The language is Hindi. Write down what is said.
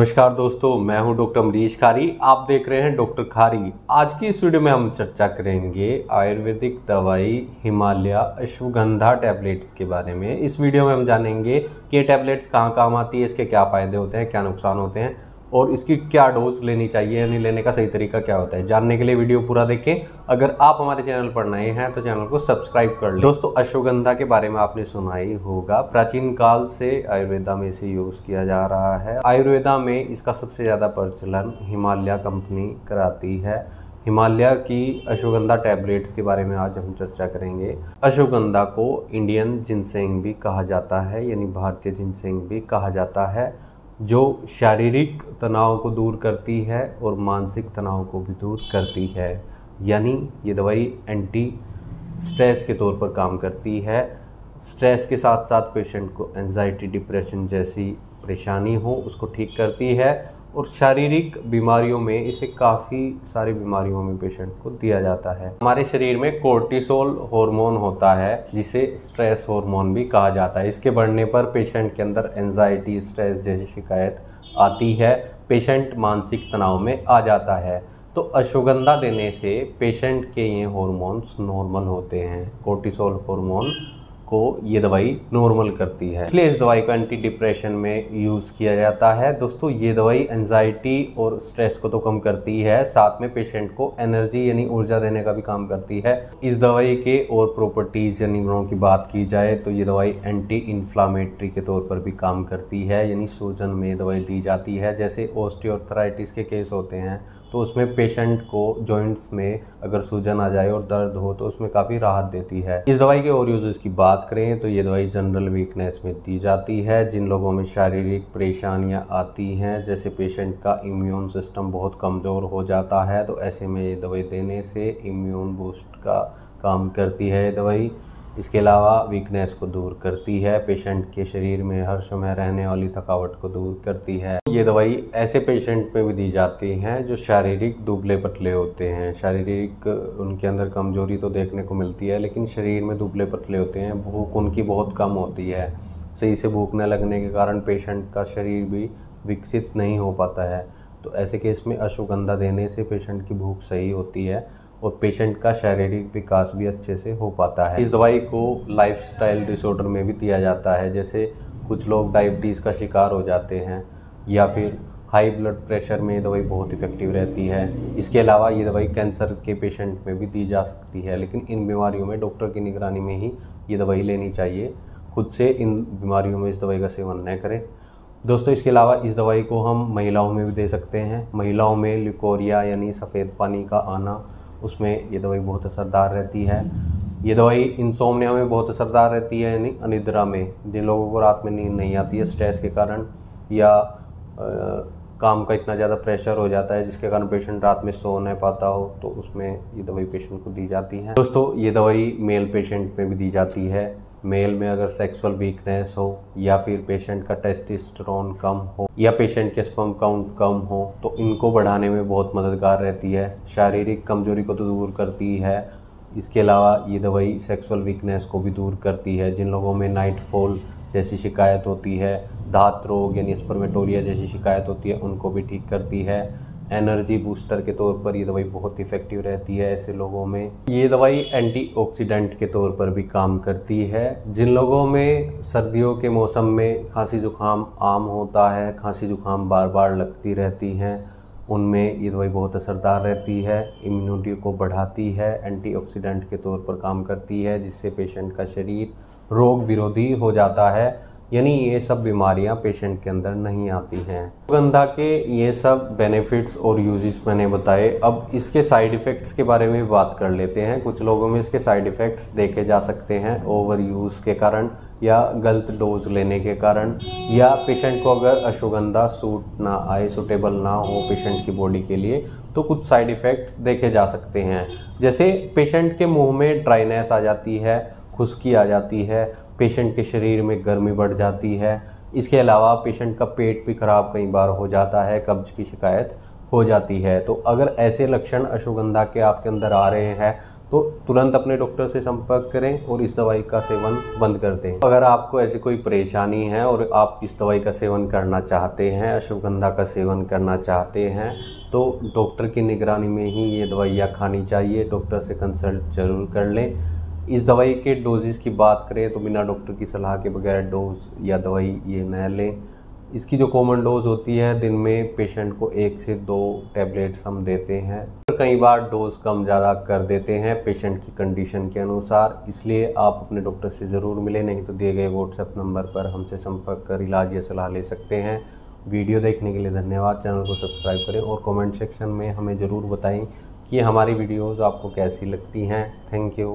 नमस्कार दोस्तों, मैं हूं डॉक्टर अमरीश खारी। आप देख रहे हैं डॉक्टर खारी। आज की इस वीडियो में हम चर्चा करेंगे आयुर्वेदिक दवाई हिमालय अश्वगंधा टैबलेट्स के बारे में। इस वीडियो में हम जानेंगे कि ये टैबलेट्स कहाँ काम आती है, इसके क्या फ़ायदे होते हैं, क्या नुकसान होते हैं और इसकी क्या डोज लेनी चाहिए यानी लेने का सही तरीका क्या होता है। जानने के लिए वीडियो पूरा देखें। अगर आप हमारे चैनल पर नए हैं तो चैनल को सब्सक्राइब कर लें। दोस्तों, अश्वगंधा के बारे में आपने सुना ही होगा। प्राचीन काल से आयुर्वेदा में इसे यूज़ किया जा रहा है। आयुर्वेदा में इसका सबसे ज़्यादा प्रचलन हिमालय कंपनी कराती है। हिमालय की अश्वगंधा टैबलेट्स के बारे में आज हम चर्चा करेंगे। अश्वगंधा को इंडियन जिनसेंग भी कहा जाता है यानी भारतीय जिनसेंग भी कहा जाता है, जो शारीरिक तनाव को दूर करती है और मानसिक तनाव को भी दूर करती है। यानी ये दवाई एंटी स्ट्रेस के तौर पर काम करती है। स्ट्रेस के साथ साथ पेशेंट को एंजाइटी, डिप्रेशन जैसी परेशानी हो उसको ठीक करती है और शारीरिक बीमारियों में इसे काफ़ी सारी बीमारियों में पेशेंट को दिया जाता है। हमारे शरीर में कोर्टिसोल हार्मोन होता है जिसे स्ट्रेस हार्मोन भी कहा जाता है। इसके बढ़ने पर पेशेंट के अंदर एंजाइटी, स्ट्रेस जैसी शिकायत आती है। पेशेंट मानसिक तनाव में आ जाता है। तो अश्वगंधा देने से पेशेंट के ये हार्मोन्स नॉर्मल होते हैं। कोर्टिसोल हार्मोन को ये दवाई नॉर्मल करती है, इसलिए इस दवाई को एंटी डिप्रेशन में यूज़ किया जाता है। दोस्तों, ये दवाई एंजाइटी और स्ट्रेस को तो कम करती है, साथ में पेशेंट को एनर्जी यानी ऊर्जा देने का भी काम करती है। इस दवाई के और प्रॉपर्टीज़ यानी गुणों की बात की जाए तो ये दवाई एंटी इन्फ्लामेटरी के तौर पर भी काम करती है, यानी सूजन में दवाई दी जाती है। जैसे ऑस्टियोआर्थराइटिस के केस होते हैं तो उसमें पेशेंट को जॉइंट्स में अगर सूजन आ जाए और दर्द हो तो उसमें काफ़ी राहत देती है। इस दवाई के और यूजेस की बात करें तो ये दवाई जनरल वीकनेस में दी जाती है। जिन लोगों में शारीरिक परेशानियां आती हैं, जैसे पेशेंट का इम्यून सिस्टम बहुत कमज़ोर हो जाता है, तो ऐसे में ये दवाई देने से इम्यून बूस्ट का काम करती है ये दवाई। इसके अलावा वीकनेस को दूर करती है, पेशेंट के शरीर में हर समय रहने वाली थकावट को दूर करती है। ये दवाई ऐसे पेशेंट में भी दी जाती हैं जो शारीरिक दुबले पतले होते हैं। शारीरिक उनके अंदर कमजोरी तो देखने को मिलती है लेकिन शरीर में दुबले पतले होते हैं, भूख उनकी बहुत कम होती है। सही से भूख न लगने के कारण पेशेंट का शरीर भी विकसित नहीं हो पाता है। तो ऐसे केस में अश्वगंधा देने से पेशेंट की भूख सही होती है और पेशेंट का शारीरिक विकास भी अच्छे से हो पाता है। इस दवाई को लाइफस्टाइल डिसऑर्डर में भी दिया जाता है, जैसे कुछ लोग डायबिटीज़ का शिकार हो जाते हैं या फिर हाई ब्लड प्रेशर में ये दवाई बहुत इफ़ेक्टिव रहती है। इसके अलावा ये दवाई कैंसर के पेशेंट में भी दी जा सकती है, लेकिन इन बीमारियों में डॉक्टर की निगरानी में ही ये दवाई लेनी चाहिए। खुद से इन बीमारियों में इस दवाई का सेवन न करें। दोस्तों, इसके अलावा इस दवाई को हम महिलाओं में भी दे सकते हैं। महिलाओं में ल्यूकोरिया यानी सफ़ेद पानी का आना, उसमें ये दवाई बहुत असरदार रहती है। ये दवाई इंसोम्निया में बहुत असरदार रहती है यानी अनिद्रा में। जिन लोगों को रात में नींद नहीं आती है स्ट्रेस के कारण या काम का इतना ज़्यादा प्रेशर हो जाता है जिसके कारण पेशेंट रात में सो नहीं पाता हो, तो उसमें ये दवाई पेशेंट को दी जाती है। दोस्तों, ये दवाई मेल पेशेंट में भी दी जाती है। मेल में अगर सेक्सुअल वीकनेस हो या फिर पेशेंट का टेस्टोस्टेरोन कम हो या पेशेंट के स्पर्म काउंट कम हो तो इनको बढ़ाने में बहुत मददगार रहती है। शारीरिक कमजोरी को तो दूर करती है। इसके अलावा ये दवाई सेक्सुअल वीकनेस को भी दूर करती है। जिन लोगों में नाइट फॉल जैसी शिकायत होती है, धात रोग यानी स्पर्मेटोरिया जैसी शिकायत होती है, उनको भी ठीक करती है। एनर्जी बूस्टर के तौर पर ये दवाई बहुत इफ़ेक्टिव रहती है ऐसे लोगों में। ये दवाई एंटीऑक्सीडेंट के तौर पर भी काम करती है। जिन लोगों में सर्दियों के मौसम में खांसी जुकाम आम होता है, खांसी जुकाम बार बार लगती रहती हैं, उनमें ये दवाई बहुत असरदार रहती है। इम्यूनिटी को बढ़ाती है, एंटीऑक्सीडेंट के तौर पर काम करती है, जिससे पेशेंट का शरीर रोग विरोधी हो जाता है, यानी ये सब बीमारियां पेशेंट के अंदर नहीं आती हैं। अश्वगंधा के ये सब बेनिफिट्स और यूजेस मैंने बताए। अब इसके साइड इफ़ेक्ट्स के बारे में बात कर लेते हैं। कुछ लोगों में इसके साइड इफ़ेक्ट्स देखे जा सकते हैं ओवर यूज़ के कारण या गलत डोज लेने के कारण, या पेशेंट को अगर अश्वगंधा सूट ना आए, सूटेबल ना हो पेशेंट की बॉडी के लिए, तो कुछ साइड इफ़ेक्ट्स देखे जा सकते हैं। जैसे पेशेंट के मुँह में ड्राइनेस आ जाती है, खुश्की आ जाती है, पेशेंट के शरीर में गर्मी बढ़ जाती है। इसके अलावा पेशेंट का पेट भी ख़राब कई बार हो जाता है, कब्ज की शिकायत हो जाती है। तो अगर ऐसे लक्षण अश्वगंधा के आपके अंदर आ रहे हैं तो तुरंत अपने डॉक्टर से संपर्क करें और इस दवाई का सेवन बंद कर दें। अगर आपको ऐसी कोई परेशानी है और आप इस दवाई का सेवन करना चाहते हैं, अश्वगंधा का सेवन करना चाहते हैं, तो डॉक्टर की निगरानी में ही ये दवाइयाँ खानी चाहिए। डॉक्टर से कंसल्ट जरूर कर लें। इस दवाई के डोजेस की बात करें तो बिना डॉक्टर की सलाह के बगैर डोज या दवाई ये न लें। इसकी जो कॉमन डोज होती है, दिन में पेशेंट को 1 से 2 टैबलेट्स हम देते हैं। कई बार डोज कम ज़्यादा कर देते हैं पेशेंट की कंडीशन के अनुसार, इसलिए आप अपने डॉक्टर से ज़रूर मिलें, नहीं तो दिए गए व्हाट्सएप नंबर पर हमसे संपर्क कर इलाज या सलाह ले सकते हैं। वीडियो देखने के लिए धन्यवाद। चैनल को सब्सक्राइब करें और कमेंट सेक्शन में हमें ज़रूर बताएं कि हमारी वीडियोज़ आपको कैसी लगती हैं। Thank you.